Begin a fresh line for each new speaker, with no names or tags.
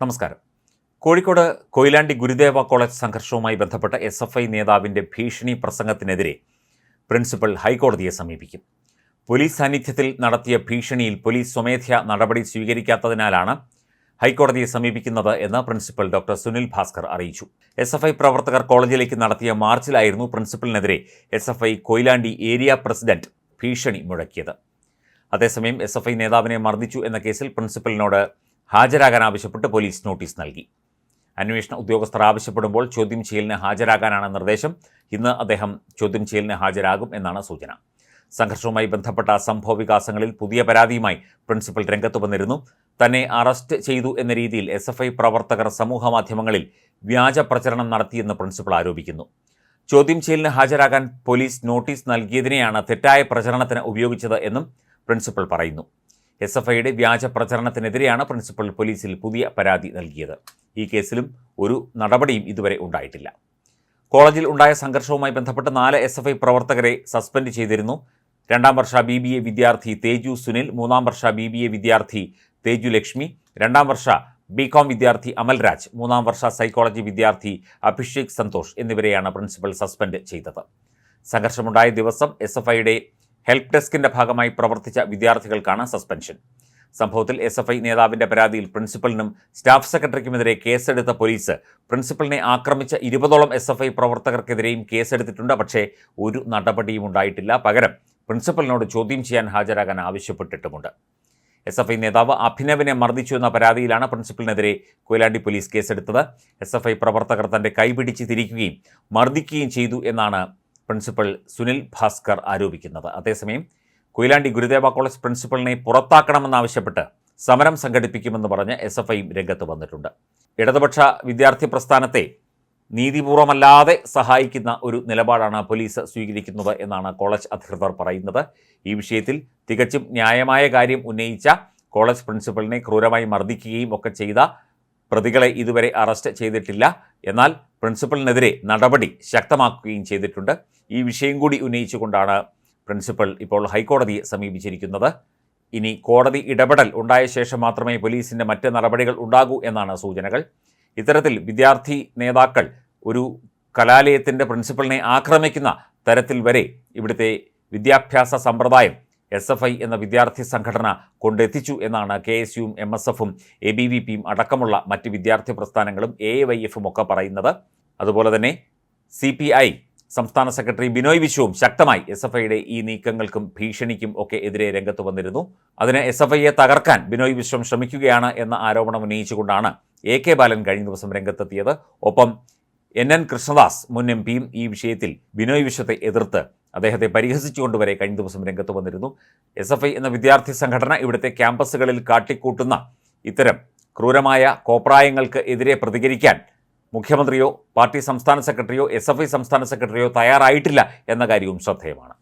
നമസ്കാരം. കോഴിക്കോട് കൊയിലാണ്ടി ഗുരുദേവ കോളേജ് സംഘർഷവുമായി ബന്ധപ്പെട്ട SFI നേതാവിൻ്റെ ഭീഷണി പ്രസംഗത്തിനെതിരെ പ്രിൻസിപ്പൽ ഹൈക്കോടതിയെ സമീപിക്കും. പോലീസ് സാന്നിധ്യത്തിൽ നടത്തിയ ഭീഷണിയിൽ പോലീസ് സ്വമേധയാ നടപടി സ്വീകരിക്കാത്തതിനാലാണ് ഹൈക്കോടതിയെ സമീപിക്കുന്നത് എന്ന് പ്രിൻസിപ്പൽ ഡോക്ടർ സുനിൽ ഭാസ്കർ അറിയിച്ചു. SFI പ്രവർത്തകർ കോളേജിലേക്ക് നടത്തിയ മാർച്ചിലായിരുന്നു പ്രിൻസിപ്പലിനെതിരെ SFI കൊയിലാണ്ടി ഏരിയ പ്രസിഡന്റ് ഭീഷണി മുഴക്കിയത്. അതേസമയം SFI നേതാവിനെ മർദ്ദിച്ചു എന്ന കേസിൽ പ്രിൻസിപ്പലിനോട് ഹാജരാകാൻ ആവശ്യപ്പെട്ട് പോലീസ് നോട്ടീസ് നൽകി. അന്വേഷണ ഉദ്യോഗസ്ഥർ ആവശ്യപ്പെടുമ്പോൾ ചോദ്യം ചെയ്യലിന് ഹാജരാകാനാണ് നിർദ്ദേശം. ഇന്ന് അദ്ദേഹം ചോദ്യം ചെയ്യലിന് ഹാജരാകും എന്നാണ് സൂചന. സംഘർഷവുമായി ബന്ധപ്പെട്ട സംഭവ വികാസങ്ങളിൽ പുതിയ പരാതിയുമായി പ്രിൻസിപ്പൽ രംഗത്ത് വന്നിരുന്നു. തന്നെ അറസ്റ്റ് ചെയ്തു എന്ന രീതിയിൽ SFI പ്രവർത്തകർ സമൂഹമാധ്യമങ്ങളിൽ വ്യാജ പ്രചരണം നടത്തിയെന്ന് പ്രിൻസിപ്പൽ ആരോപിക്കുന്നു. ചോദ്യം ചെയ്യലിന് ഹാജരാകാൻ പോലീസ് നോട്ടീസ് നൽകിയതിനെയാണ് തെറ്റായ പ്രചരണത്തിന് ഉപയോഗിച്ചത് എന്നും പ്രിൻസിപ്പൽ പറയുന്നു. SFIയുടെ വ്യാജ പ്രചരണത്തിനെതിരെയാണ് പ്രിൻസിപ്പൽ പോലീസിൽ പുതിയ പരാതി നൽകിയത്. ഈ കേസിലും ഒരു നടപടിയും ഇതുവരെ ഉണ്ടായിട്ടില്ല. കോളേജിൽ ഉണ്ടായ സംഘർഷവുമായി ബന്ധപ്പെട്ട് 4 SFI പ്രവർത്തകരെ സസ്പെൻഡ് ചെയ്തിരുന്നു. 2ാം വർഷ BBA വിദ്യാർത്ഥി തേജു സുനിൽ, 3ാം വർഷ BBA വിദ്യാർത്ഥി തേജു ലക്ഷ്മി, 2ാം വർഷ BCom വിദ്യാർത്ഥി അമൽരാജ്, 3ാം വർഷ സൈക്കോളജി വിദ്യാർത്ഥി അഭിഷേക് സന്തോഷ് എന്നിവരെയാണ് പ്രിൻസിപ്പൽ സസ്പെൻഡ് ചെയ്തത്. സംഘർഷമുണ്ടായ ദിവസം SFIയുടെ ഹെൽപ്പ് ഡെസ്കിൻ്റെ ഭാഗമായി പ്രവർത്തിച്ച വിദ്യാർത്ഥികൾക്കാണ് സസ്പെൻഷൻ. സംഭവത്തിൽ SFI നേതാവിൻ്റെ പരാതിയിൽ പ്രിൻസിപ്പലിനും സ്റ്റാഫ് സെക്രട്ടറിക്കുമെതിരെ കേസെടുത്ത പോലീസ് പ്രിൻസിപ്പലിനെ ആക്രമിച്ച 20ഓളം SFI പ്രവർത്തകർക്കെതിരെയും കേസെടുത്തിട്ടുണ്ട്. പക്ഷേ ഒരു നടപടിയും ഉണ്ടായിട്ടില്ല. പകരം പ്രിൻസിപ്പലിനോട് ചോദ്യം ചെയ്യാൻ ഹാജരാകാൻ ആവശ്യപ്പെട്ടിട്ടുമുണ്ട്. SFI നേതാവ് അഭിനവിനെ മർദ്ദിച്ചു എന്ന പരാതിയിലാണ് പ്രിൻസിപ്പലിനെതിരെ കൊയിലാണ്ടി പോലീസ് കേസെടുത്തത്. SFI പ്രവർത്തകർ തൻ്റെ കൈപിടിച്ച് തിരിക്കുകയും മർദ്ദിക്കുകയും ചെയ്തു എന്നാണ് പ്രിൻസിപ്പൽ സുനിൽ ഭാസ്കർ ആരോപിക്കുന്നത്. അതേസമയം കൊയിലാണ്ടി ഗുരുദേവ കോളേജ് പ്രിൻസിപ്പലിനെ പുറത്താക്കണമെന്നാവശ്യപ്പെട്ട് സമരം സംഘടിപ്പിക്കുമെന്ന് പറഞ്ഞ് SFIയും രംഗത്ത് വന്നിട്ടുണ്ട്. ഇടതുപക്ഷ വിദ്യാർത്ഥി പ്രസ്ഥാനത്തെ നീതിപൂർവമല്ലാതെ സഹായിക്കുന്ന ഒരു നിലപാടാണ് പോലീസ് സ്വീകരിക്കുന്നത് എന്നാണ് കോളേജ് അധികൃതർ പറയുന്നത്. ഈ വിഷയത്തിൽ തികച്ചും ന്യായമായ കാര്യം ഉന്നയിച്ച കോളേജ് പ്രിൻസിപ്പലിനെ ക്രൂരമായി മർദ്ദിക്കുകയും ഒക്കെ ചെയ്ത പ്രതികളെ ഇതുവരെ അറസ്റ്റ് ചെയ്തിട്ടില്ല. എന്നാൽ പ്രിൻസിപ്പലിനെതിരെ നടപടി ശക്തമാക്കുകയും ചെയ്തിട്ടുണ്ട്. ഈ വിഷയം കൂടി ഉന്നയിച്ചുകൊണ്ടാണ് പ്രിൻസിപ്പൽ ഇപ്പോൾ ഹൈക്കോടതിയെ സമീപിച്ചിരിക്കുന്നത്. ഇനി കോടതി ഇടപെടൽ ഉണ്ടായ ശേഷം മാത്രമേ പോലീസിൻ്റെ മറ്റ് നടപടികൾ ഉണ്ടാകൂ എന്നാണ് സൂചനകൾ. ഇത്തരത്തിൽ വിദ്യാർത്ഥി നേതാക്കൾ ഒരു കലാലയത്തിൻ്റെ പ്രിൻസിപ്പലിനെ ആക്രമിക്കുന്ന തരത്തിൽ വരെ ഇവിടുത്തെ വിദ്യാഭ്യാസ സമ്പ്രദായം SFI എന്ന വിദ്യാർത്ഥി സംഘടന കൊണ്ടെത്തിച്ചു എന്നാണ് KSUവും MSFും ABVPയും അടക്കമുള്ള മറ്റ് വിദ്യാർത്ഥി പ്രസ്ഥാനങ്ങളും AYFും ഒക്കെ പറയുന്നത്. അതുപോലെ തന്നെ CPI സംസ്ഥാന സെക്രട്ടറി ബിനോയ് വിശ്വവും ശക്തമായി SFIയുടെ ഈ നീക്കങ്ങൾക്കും ഭീഷണിക്കും ഒക്കെ എതിരെ രംഗത്ത് വന്നിരുന്നു. അതിന് SFIയെ തകർക്കാൻ ബിനോയ് വിശ്വം ശ്രമിക്കുകയാണ് എന്ന ആരോപണം ഉന്നയിച്ചുകൊണ്ടാണ് AK ബാലൻ കഴിഞ്ഞ ദിവസം രംഗത്തെത്തിയത്. ഒപ്പം NN കൃഷ്ണദാസ് മുൻ MPയും ഈ വിഷയത്തിൽ ബിനോയ് വിശ്വത്തെ എതിർത്ത് അദ്ദേഹത്തെ പരിഹസിച്ചുകൊണ്ടുവരെ കഴിഞ്ഞ ദിവസം രംഗത്ത് വന്നിരുന്നു. SFI എന്ന വിദ്യാർത്ഥി സംഘടന ഇവിടുത്തെ ക്യാമ്പസുകളിൽ കാട്ടിക്കൂട്ടുന്ന ഇത്തരം ക്രൂരമായ കോപ്രായങ്ങൾക്ക് എതിരെ പ്രതികരിക്കാൻ മുഖ്യമന്ത്രിയോ പാർട്ടി സംസ്ഥാന സെക്രട്ടറിയോ SFI സംസ്ഥാന സെക്രട്ടറിയോ തയ്യാറായിട്ടില്ല എന്ന കാര്യവും ശ്രദ്ധേയമാണ്.